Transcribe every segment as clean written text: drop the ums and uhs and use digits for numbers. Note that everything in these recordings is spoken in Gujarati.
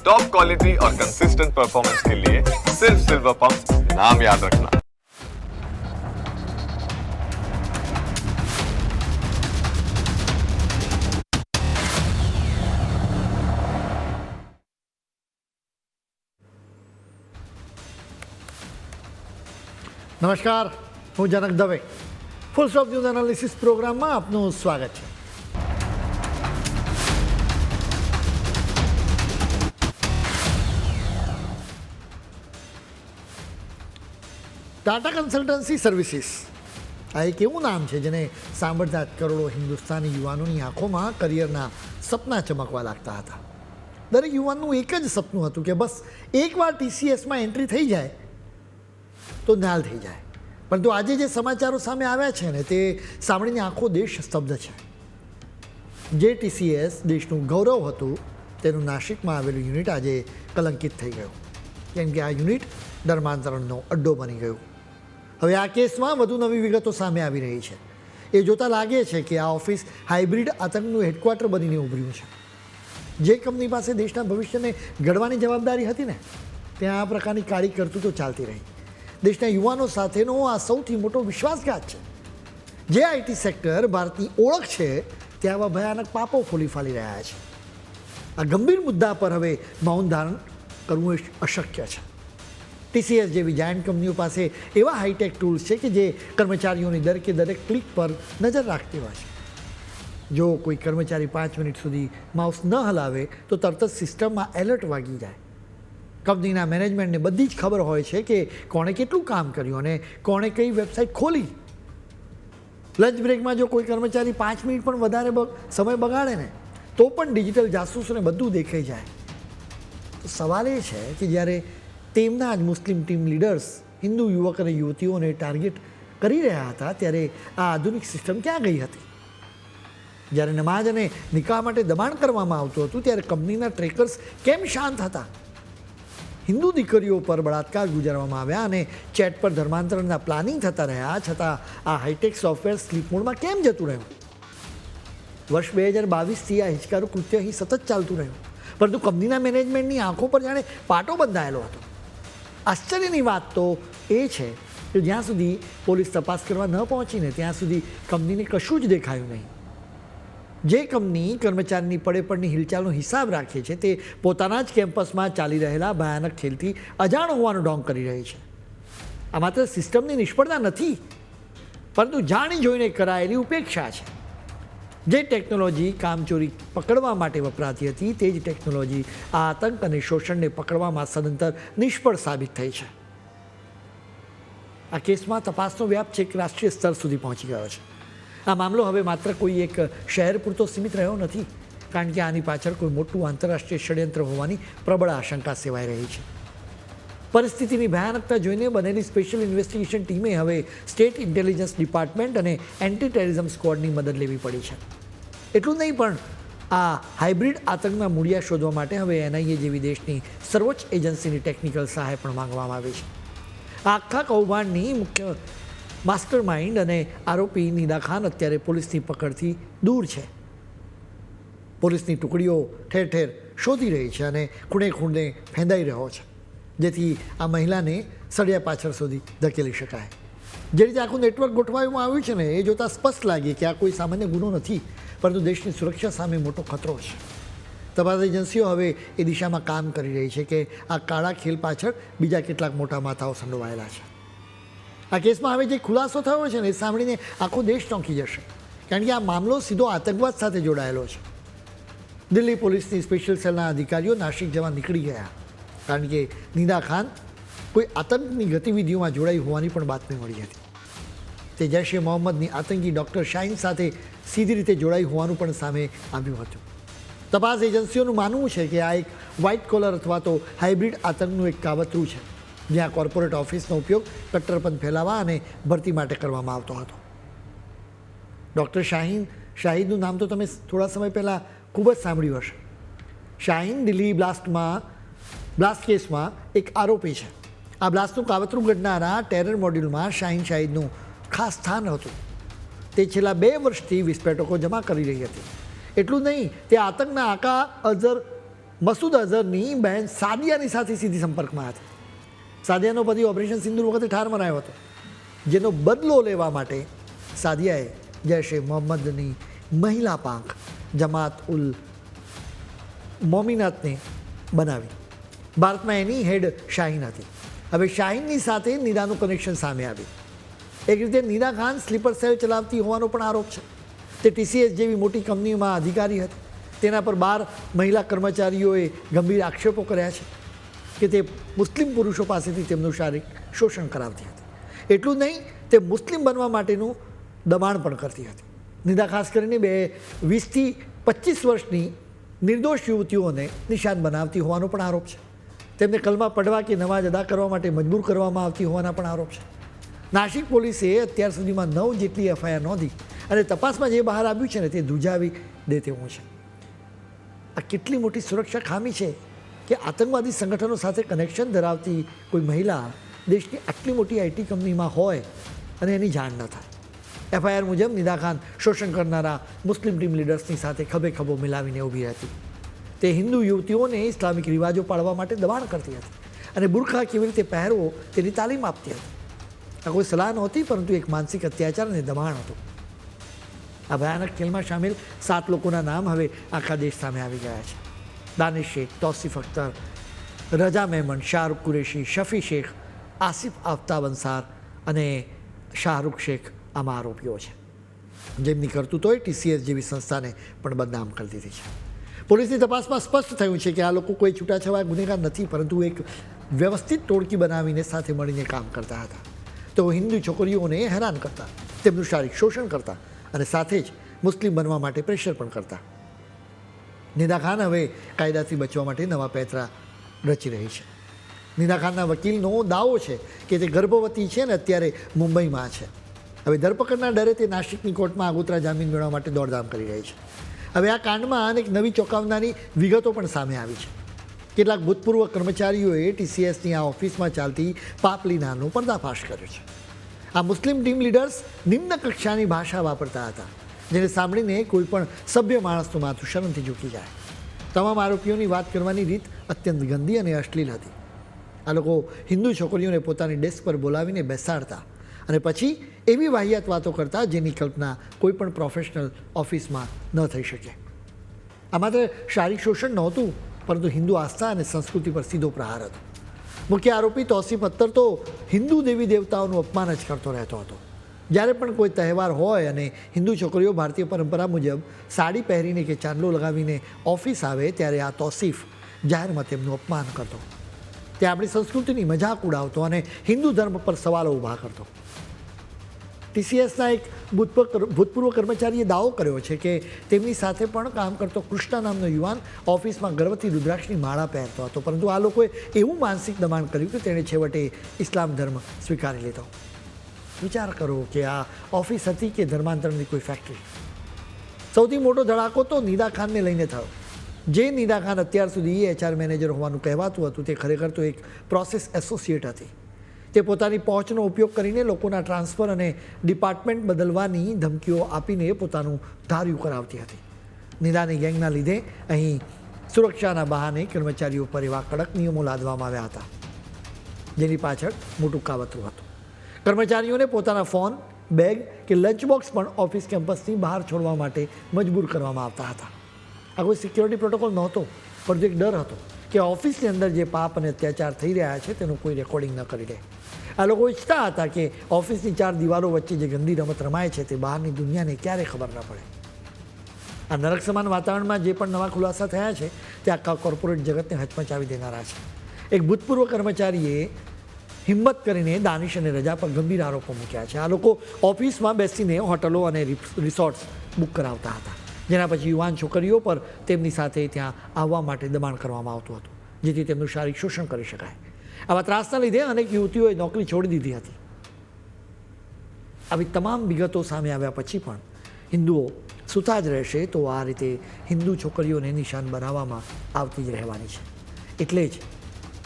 टॉप क्वालिटी और कंसिस्टेंट परफॉर्मेंस के लिए सिर्फ सिल्वर पंप नाम याद रखना। નમસ્કાર, હું Janak Dave. Full stop news analysis પ્રોગ્રામમાં આપનું સ્વાગત છે. ટાટા કન્સલ્ટન્સી સર્વિસીસ આ એક એવું નામ છે જેને સાંભળતા જ કરોડો હિન્દુસ્તાની યુવાનોની આંખોમાં કરિયરના સપના ચમકવા લાગતા હતા. દરેક યુવાનનું એક જ સપનું હતું કે બસ એકવાર TCSમાં એન્ટ્રી થઈ જાય તો નાલ થઈ જાય. પરંતુ આજે જે સમાચારો સામે આવ્યા છે ને તે સાંભળીને આખો દેશ સ્તબ્ધ છે. જે TCS દેશનું ગૌરવ હતું તેનું નાસિકમાં આવેલું યુનિટ આજે કલંકિત થઈ ગયું, કેમ કે આ યુનિટ ધર્માંતરણનો અડ્ડો બની ગયું. હવે આ કેસમાં વધુ નવી વિગતો સામે આવી રહી છે. એ જોતાં લાગે છે કે આ ઓફિસ હાઇબ્રિડ આતંકનું હેડક્વાર્ટર બનીને ઉભર્યું છે. જે કંપની પાસે દેશના ભવિષ્યને ઘડવાની જવાબદારી હતી ને ત્યાં આ પ્રકારની કાળી કરતૂતો ચાલતી રહી. દેશના યુવાનો સાથેનો આ સૌથી મોટો વિશ્વાસઘાત છે. જે IT સેક્ટર ભારતની ઓળખ છે ત્યાં આવા ભયાનક પાપો ફોલી ફાલી રહ્યા છે. આ ગંભીર મુદ્દા પર હવે મૌન ધારણ કરવું અશક્ય છે. TCS જેવી જાયન્ટ કંપનીઓ પાસે એવા હાઈટેક ટૂલ્સ છે કે જે કર્મચારીઓની દરેક ક્લિક પર નજર રાખતી હોય છે. જો કોઈ કર્મચારી 5 મિનિટ સુધી માઉસ ન હલાવે તો તરત જ સિસ્ટમમાં એલર્ટ વાગી જાય. કંપનીના મેનેજમેન્ટને બધી જ ખબર હોય છે કે કોણે કેટલું કામ કર્યું અને કોણે કઈ વેબસાઇટ ખોલી. લંચ બ્રેકમાં જો કોઈ કર્મચારી 5 મિનિટ પણ વધારે સમય બગાડે ને તો પણ ડિજિટલ જાસૂસોને બધું દેખાઈ જાય. તો સવાલ એ છે કે જ્યારે તેમના જ મુસ્લિમ ટીમ લીડર્સ હિન્દુ યુવક અને યુવતીઓને ટાર્ગેટ કરી રહ્યા હતા ત્યારે આ આધુનિક સિસ્ટમ ક્યાં ગઈ હતી? જ્યારે નમાઝ અને નિકાહ માટે દબાણ કરવામાં આવતું હતું ત્યારે કંપનીના ટ્રેકર્સ કેમ શાંત હતા? હિન્દુ દીકરીઓ પર બળાત્કાર ગુજારવામાં આવ્યા અને ચેટ પર ધર્માંતરણના પ્લાનિંગ થતા રહ્યા છતાં આ હાઈટેક સોફ્ટવેર સ્લીપ મોડમાં કેમ જતું રહ્યું? વર્ષ 2022થી આ હિચકારું કૃત્ય અહીં સતત ચાલતું રહ્યું, પરંતુ કંપનીના મેનેજમેન્ટની આંખો પર જાણે પાટો બંધાયેલો હતો. આશ્ચર્યની વાત તો એ છે કે જ્યાં સુધી પોલીસ તપાસ કરવા ન પહોંચીને ત્યાં સુધી કંપનીને કશું જ દેખાયું નહીં. જે કંપની કર્મચારીની પડેપડની હિલચાલનો હિસાબ રાખે છે તે પોતાના જ કેમ્પસમાં ચાલી રહેલા ભયાનક ખેલથી અજાણ હોવાનો ઢોંગ કરી રહી છે. આ માત્ર સિસ્ટમની નિષ્ફળતા નથી, પરંતુ જાણી જોઈને કરાયેલી ઉપેક્ષા છે. જે ટેકનોલોજી કામચોરી પકડવા માટે વપરાતી હતી તે જ ટેકનોલોજી આ આતંક અને શોષણને પકડવામાં સદંતર નિષ્ફળ સાબિત થઈ છે. આ કેસમાં તપાસનો વ્યાપ છેક રાષ્ટ્રીય સ્તર સુધી પહોંચી ગયો છે. આ મામલો હવે માત્ર કોઈ એક શહેર પૂરતો સીમિત રહ્યો નથી, કારણ કે આની પાછળ કોઈ મોટું આંતરરાષ્ટ્રીય ષડયંત્ર હોવાની પ્રબળ આશંકા સેવાઈ રહી છે. પરિસ્થિતિની ભયાનકતા જોઈને બનેલી સ્પેશિયલ ઇન્વેસ્ટિગેશન ટીમે હવે સ્ટેટ ઇન્ટેલિજન્સ ડિપાર્ટમેન્ટ અને એન્ટી ટેરરિઝમ સ્ક્વોડની મદદ લેવી પડી છે. એટલું નહીં પણ આ હાઇબ્રિડ આતંકના મૂળિયા શોધવા માટે હવે NIA જેવી દેશની સર્વોચ્ચ એજન્સીની ટેકનિકલ સહાય પણ માંગવામાં આવી છે. આ આખા કૌભાંડની મુખ્ય માસ્ટર માઇન્ડ અને આરોપી નિદા ખાન અત્યારે પોલીસની પકડથી દૂર છે. પોલીસની ટુકડીઓ ઠેર ઠેર શોધી રહી છે અને ખૂણે ખૂણે ફેંદાઈ રહ્યો છે, જેથી આ મહિલાને સળિયા પાછળ સુધી ધકેલી શકાય. જે રીતે આખું નેટવર્ક ગોઠવવામાં આવ્યું છે ને એ જોતાં સ્પષ્ટ લાગે કે આ કોઈ સામાન્ય ગુનો નથી, પરંતુ દેશની સુરક્ષા સામે મોટો ખતરો છે. તપાસ એજન્સીઓ હવે એ દિશામાં કામ કરી રહી છે કે આ કાળા ખેલ પાછળ બીજા કેટલાક મોટા માથાઓ સંડોવાયેલા છે. આ કેસમાં હવે જે ખુલાસો થયો છે ને એ સાંભળીને આખો દેશ ચોંકી જશે, કારણ કે આ મામલો સીધો આતંકવાદ સાથે જોડાયેલો છે. દિલ્હી પોલીસની સ્પેશિયલ સેલના અધિકારીઓ નાસિક જવા નીકળી ગયા, કારણ કે નિદા ખાન કોઈ આતંકની ગતિવિધિઓમાં જોડાઈ હોવાની પણ બાતમી મળી હતી. તે જૈશ એ મોહમ્મદની આતંકી ડૉક્ટર શાહીન સાથે સીધી રીતે જોડાઈ હોવાનું પણ સામે આવ્યું હતું. તપાસ એજન્સીઓનું માનવું છે કે આ એક વ્હાઇટ કોલર અથવા તો હાઇબ્રિડ આતંકનું એક કાવતરું છે, જ્યાં કોર્પોરેટ ઓફિસનો ઉપયોગ કટ્ટરપંથ ફેલાવવા અને ભરતી માટે કરવામાં આવતો હતો. ડૉક્ટર શાહીનનું નામ તો તમે થોડા સમય પહેલાં ખૂબ જ સાંભળ્યું હશે. શાહીન દિલ્હી બ્લાસ્ટ કેસમાં એક આરોપી છે. આ બ્લાસ્ટનું કાવતરું ઘડનારા ટેરર મોડ્યુલમાં શાહીનનું ખાસ સ્થાન હતું. તે છેલ્લા 2 વર્ષથી વિસ્ફોટકો જમા કરી રહી હતી. એટલું નહીં, તે આતંકના આકા અઝર મસૂદ અઝહરની બહેન સાદિયાની સાથે સીધી સંપર્કમાં હતી. સાદિયાનો પતિ ઓપરેશન સિંદૂર વખતે ઠાર મરાયો હતો, જેનો બદલો લેવા માટે સાદિયાએ જૈશ એ મોહમ્મદની મહિલા પાંખ જમાત ઉલ મોમિનાતને બનાવી. ભારતમાં એની હેડ શાહીન હતી. હવે શાહીનની સાથે નિદાનું કનેક્શન સામે આવ્યું. એક રીતે નિદા ખાન સ્લીપર સેલ ચલાવતી હોવાનો પણ આરોપ છે. તે TCS જેવી મોટી કંપનીમાં અધિકારી હતી. તેના પર 12 મહિલા કર્મચારીઓએ ગંભીર આક્ષેપો કર્યા છે કે તે મુસ્લિમ પુરુષો પાસેથી તેમનું શારીરિક શોષણ કરાવતી હતી. એટલું જ નહીં, તે મુસ્લિમ બનવા માટેનું દબાણ પણ કરતી હતી. નિદા ખાસ કરીને 20 થી 25 વર્ષની નિર્દોષ યુવતીઓને નિશાન બનાવતી હોવાનો પણ આરોપ છે. તેમને કલમા પડવા કે નમાઝ અદા કરવા માટે મજબૂર કરવામાં આવતી હોવાના પણ આરોપ છે. નાસિક પોલીસે અત્યાર સુધીમાં 9 જેટલી FIR નોંધી અને તપાસમાં જે બહાર આવ્યું છે ને તે ધ્રુજાવી દે તેવું છે. આ કેટલી મોટી સુરક્ષા ખામી છે કે આતંકવાદી સંગઠનો સાથે કનેક્શન ધરાવતી કોઈ મહિલા દેશની આટલી મોટી IT કંપનીમાં હોય અને એની જાણ ન થાય. FIR મુજબ નિદા ખાન શોષણ કરનારા મુસ્લિમ ટીમ લીડર્સની સાથે ખભે ખભો મિલાવીને ઊભી હતી. તે હિન્દુ યુવતીઓને ઇસ્લામિક રિવાજો પાળવા માટે દબાણ કરતી હતી અને બુરખા કેવી રીતે પહેરવો તેની તાલીમ આપતી હતી. આ કોઈ સલાહ નહોતી, પરંતુ એક માનસિક અત્યાચાર અને દબાણ હતું. આ ભયાનક ખેલમાં સામેલ 7 લોકોના નામ હવે આખા દેશ સામે આવી ગયા છે. દાનિશ શેખ, તૌસીફ અખ્તર, રજા મેમન, શાહરૂખ કુરેશી, શફી શેખ, આસિફ આફતાબ અંસાર અને શાહરૂખ શેખ આમાં આરોપીઓ છે, જેમની કરતૂતોએ TCS જેવી સંસ્થાને પણ બદનામ કરી દીધી છે. પોલીસની તપાસમાં સ્પષ્ટ થયું છે કે આ લોકો કોઈ છૂટાછવાયા ગુનેગાર નથી, પરંતુ એક વ્યવસ્થિત ટોળકી બનાવીને સાથે મળીને કામ કરતા હતા. તેઓ હિન્દુ છોકરીઓને હેરાન કરતા, તેમનું શારીરિક શોષણ કરતા અને સાથે જ મુસ્લિમ બનવા માટે પ્રેશર પણ કરતા. નિદા ખાન હવે કાયદાથી બચવા માટે નવા પેંતરા રચી રહી છે. નિદા ખાનના વકીલનો દાવો છે કે તે ગર્ભવતી છે ને અત્યારે મુંબઈમાં છે. હવે ધરપકડના ડરે તે નાસિકની કોર્ટમાં આગોતરા જામીન મેળવવા માટે દોડધામ કરી રહી છે. હવે આ કાંડમાં અનેક નવી ચોંકાવનારી વિગતો પણ સામે આવી છે. કેટલાક ભૂતપૂર્વ કર્મચારીઓએ TCSની આ ઓફિસમાં ચાલતી પાપલીનાનો પર્દાફાશ કર્યો છે. આ મુસ્લિમ ટીમ લીડર્સ નિમ્ન કક્ષાની ભાષા વાપરતા હતા, જેને સાંભળીને કોઈ પણ સભ્ય માણસનું માથું શરમથી ઝૂકી જાય. તમામ આરોપીઓની વાત કરવાની રીત અત્યંત ગંદી અને અશ્લીલ હતી. આ લોકો હિન્દુ છોકરીઓને પોતાની ડેસ્ક પર બોલાવીને બેસાડતા અને પછી એવી વાહિયાત વાતો કરતા જેની કલ્પના કોઈ પણ પ્રોફેશનલ ઓફિસમાં ન થઈ શકે. આ માત્ર શારીરિક શોષણ નહોતું, પરંતુ હિન્દુ આસ્થા અને સંસ્કૃતિ પર સીધો પ્રહાર હતો. મુખ્ય આરોપી તૌસીફ અખ્તર તો હિન્દુ દેવી દેવતાઓનું અપમાન જ કરતો રહેતો હતો. જ્યારે પણ કોઈ તહેવાર હોય અને હિન્દુ છોકરીઓ ભારતીય પરંપરા મુજબ સાડી પહેરીને કે ચાંદલો લગાવીને ઓફિસ આવે, ત્યારે આ તૌસીફ જાહેરમાં તેમનું અપમાન કરતો. તે આપણી સંસ્કૃતિની મજાક ઉડાવતો અને હિન્દુ ધર્મ પર સવાલો ઊભા કરતો. TCSના એક ભૂતપૂર્વ કર્મચારીએ દાવો કર્યો છે કે તેમની સાથે પણ કામ કરતો કૃષ્ણા નામનો યુવાન ઓફિસમાં ગર્ભવતી રુદ્રાક્ષની માળા પહેરતો હતો, પરંતુ આ લોકોએ એવું માનસિક દબાણ કર્યું કે તેણે છેવટે ઇસ્લામ ધર્મ સ્વીકારી લીધો. વિચાર કરો કે આ ઓફિસ હતી કે ધર્માંતરણની કોઈ ફેક્ટરી. સૌથી મોટો ધડાકો તો નિદા ખાનને લઈને થયો. જે નિદા ખાન અત્યાર સુધી HR મેનેજર હોવાનું કહેવાતું હતું, તે ખરેખર તો એક પ્રોસેસ એસોસિએટ હતી. તે પોતાની પહોંચનો ઉપયોગ કરીને લોકોના ટ્રાન્સફર અને ડિપાર્ટમેન્ટ બદલવાની ધમકીઓ આપીને પોતાનું ધાર્યું કરાવતી હતી. નિદાની ગેંગના લીધે અહીં સુરક્ષાના બહાને કર્મચારીઓ પર એવા કડક નિયમો લાદવામાં આવ્યા હતા, જેની પાછળ મોટું કાવતરું હતું. કર્મચારીઓને પોતાના ફોન, બેગ કે લંચ બોક્સ પણ ઓફિસ કેમ્પસની બહાર છોડવા માટે મજબૂર કરવામાં આવતા હતા. આ કોઈ સિક્યોરિટી પ્રોટોકોલ નહોતો, પરંતુ એક ડર હતો કે ઓફિસની અંદર જે પાપ અને અત્યાચાર થઈ રહ્યા છે તેનું કોઈ રેકોર્ડિંગ ન કરી લે. આ લોકો ઈચ્છતા હતા કે ઓફિસની 4 દિવાલો વચ્ચે જે ગંદી રમત રમાય છે તે બહારની દુનિયાને ક્યારે ખબર ન પડે. આ નરક સમાન વાતાવરણમાં જે પણ નવા ખુલાસા થયા છે તે આખા કોર્પોરેટ જગતને હચમચાવી દેનારા છે. એક ભૂતપૂર્વ કર્મચારીએ હિંમત કરીને દાનિશ અને રજા પર ગંભીર આરોપો મૂક્યા છે. આ લોકો ઓફિસમાં બેસીને હોટલો અને રિસોર્ટ્સ બુક કરાવતા હતા, જેના પછી યુવાન છોકરીઓ પર તેમની સાથે ત્યાં આવવા માટે દબાણ કરવામાં આવતું હતું, જેથી તેમનું શારીરિક શોષણ કરી શકાય. આવા ત્રાસના લીધે અનેક યુવતીઓએ નોકરી છોડી દીધી હતી. આવી તમામ વિગતો સામે આવ્યા પછી પણ હિન્દુઓ સૂતા જ રહેશે તો આ રીતે હિન્દુ છોકરીઓને નિશાન બનાવવામાં આવતી જ રહેવાની છે. એટલે જ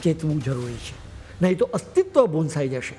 ચેતવું જરૂરી છે, નહીં તો અસ્તિત્વ ભૂંસાઈ જશે.